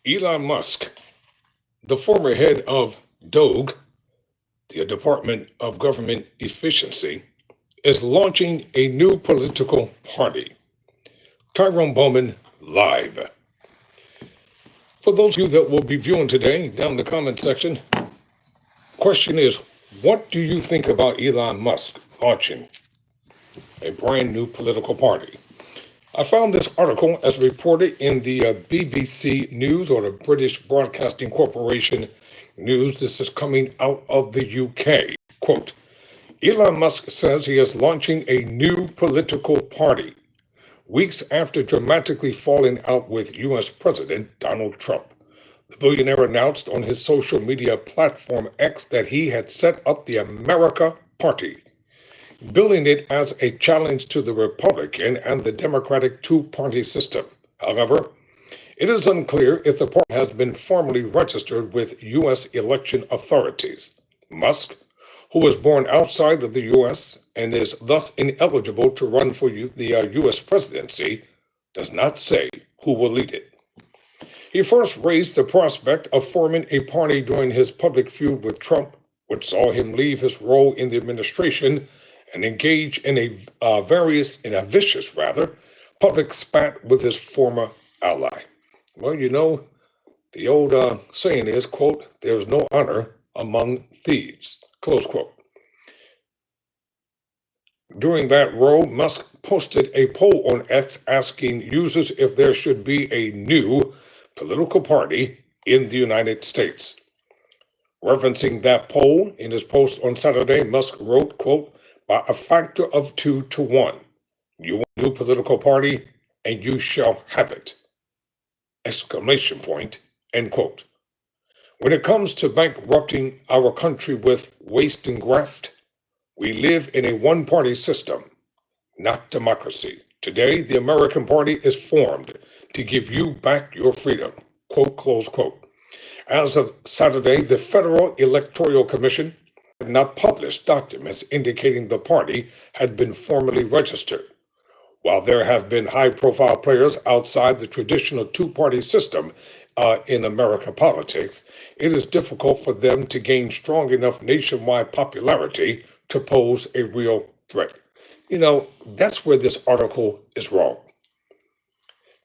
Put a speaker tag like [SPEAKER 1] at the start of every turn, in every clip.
[SPEAKER 1] Elon Musk, the former head of DOGE, the Department of Government Efficiency, is launching a new political party. Tyrone Bowman live. For those of you that will be viewing today, down in the comment section, question is, what do you think about Elon Musk launching a brand new political party? I found this article as reported in the BBC News, or the British Broadcasting Corporation News. This is coming out of the UK. Quote, Elon Musk says he is launching a new political party weeks after dramatically falling out with U.S. President Donald Trump. The billionaire announced on his social media platform X that he had set up the America Party, billing it as a challenge to the Republican and the Democratic two-party system. However, it is unclear if the party has been formally registered with U.S. election authorities. Musk, who was born outside of the U.S. and is thus ineligible to run for the U.S. presidency, does not say who will lead it. He first raised the prospect of forming a party during his public feud with Trump, which saw him leave his role in the administration and engage in a vicious public spat with his former ally. Well, you know, the old saying is, quote, there's no honor among thieves, close quote. During that row, Musk posted a poll on X asking users if there should be a new political party in the United States. Referencing that poll in his post on Saturday, Musk wrote, quote, by a factor of 2 to 1. You want a new political party, and you shall have it. Exclamation point, end quote. When it comes to bankrupting our country with waste and graft, we live in a one-party system, not democracy. Today, the American Party is formed to give you back your freedom, quote, close quote. As of Saturday, the Federal Electoral Commission had not published documents indicating the party had been formally registered. While there have been high-profile players outside the traditional two-party system in American politics, it is difficult for them to gain strong enough nationwide popularity to pose a real threat. You know, that's where this article is wrong.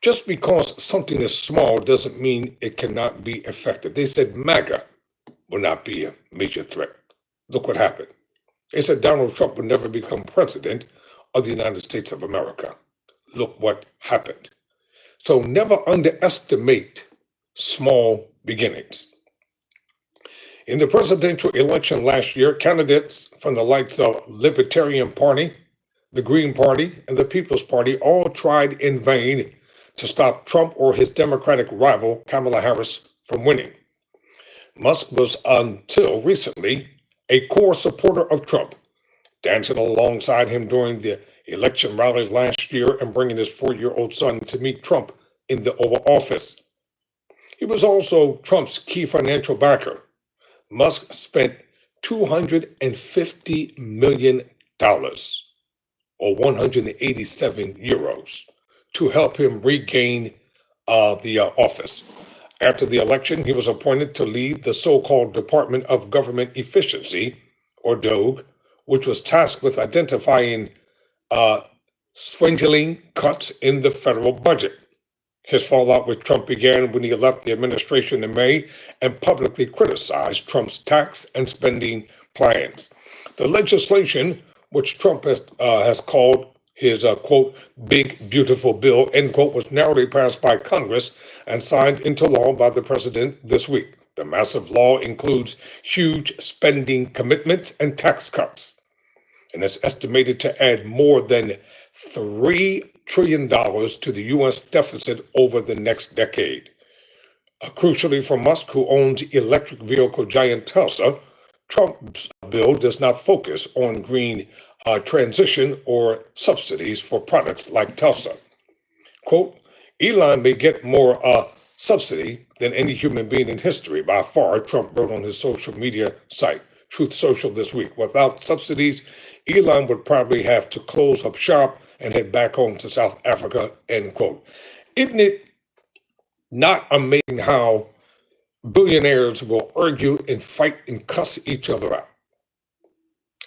[SPEAKER 1] Just because something is small doesn't mean it cannot be effective. They said MAGA will not be a major threat. Look what happened. They said Donald Trump would never become president of the United States of America. Look what happened. So never underestimate small beginnings. In the presidential election last year, candidates from the likes of Libertarian Party, the Green Party, and the People's Party all tried in vain to stop Trump or his Democratic rival, Kamala Harris, from winning. Musk was, until recently, a core supporter of Trump, dancing alongside him during the election rallies last year and bringing his 4-year-old son to meet Trump in the Oval Office. He was also Trump's key financial backer. Musk spent $250 million, or 187 euros, to help him regain the office. After the election, he was appointed to lead the so-called Department of Government Efficiency, or DOGE, which was tasked with identifying swindling cuts in the federal budget. His fallout with Trump began when he left the administration in May and publicly criticized Trump's tax and spending plans. The legislation, which Trump has called his, quote, big, beautiful bill, end quote, was narrowly passed by Congress and signed into law by the president this week. The massive law includes huge spending commitments and tax cuts, and is estimated to add more than $3 trillion to the U.S. deficit over the next decade. Crucially for Musk, who owns electric vehicle giant Tesla, Trump's bill does not focus on green transition or subsidies for products like Tesla. Quote, Elon may get more subsidy than any human being in history by far, Trump wrote on his social media site, Truth Social, this week. Without subsidies, Elon would probably have to close up shop and head back home to South Africa, end quote. Isn't it Not amazing how billionaires will argue and fight and cuss each other out.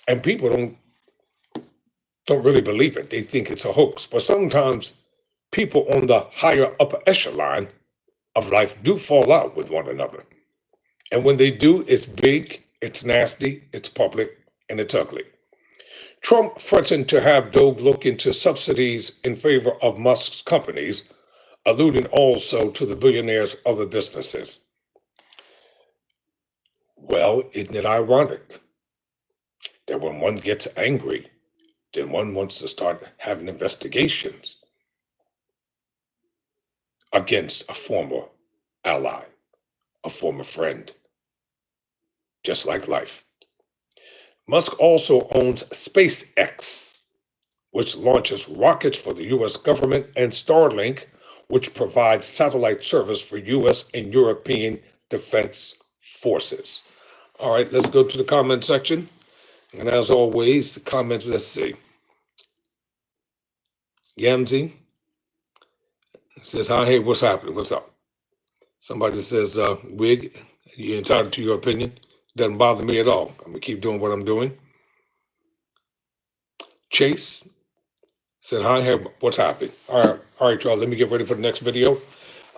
[SPEAKER 1] And people don't really believe it. They think it's a hoax. But sometimes people on the higher upper echelon of life do fall out with one another. And when they do, it's big, it's nasty, it's public, and it's ugly. Trump threatened to have Doge look into subsidies in favor of Musk's companies, alluding also to the billionaire's other businesses. Well, isn't it ironic that when one gets angry, then one wants to start having investigations against a former ally, a former friend, just like life. Musk also owns SpaceX, which launches rockets for the US government, and Starlink, which provides satellite service for US and European defense forces. All right, let's go to the comment section. And as always, the comments, let's see. Yamsey says, hi, hey, what's happening? What's up? Somebody says, Wig, you're entitled to your opinion. Doesn't bother me at all. I'm going to keep doing what I'm doing. Chase said, hi, hey, what's happening? All right, y'all, let me get ready for the next video.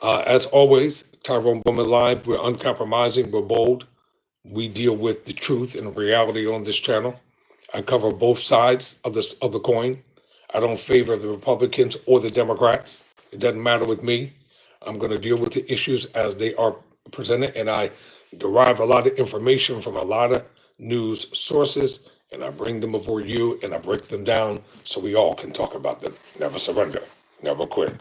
[SPEAKER 1] As always, Tyrone Bowman Live, we're uncompromising, we're bold. We deal with the truth and reality on this channel. I cover both sides of the coin. I don't favor the Republicans or the Democrats. It doesn't matter with me. I'm going to deal with the issues as they are presented, and I derive a lot of information from a lot of news sources, and I bring them before you, and I break them down so we all can talk about them. Never surrender. Never quit.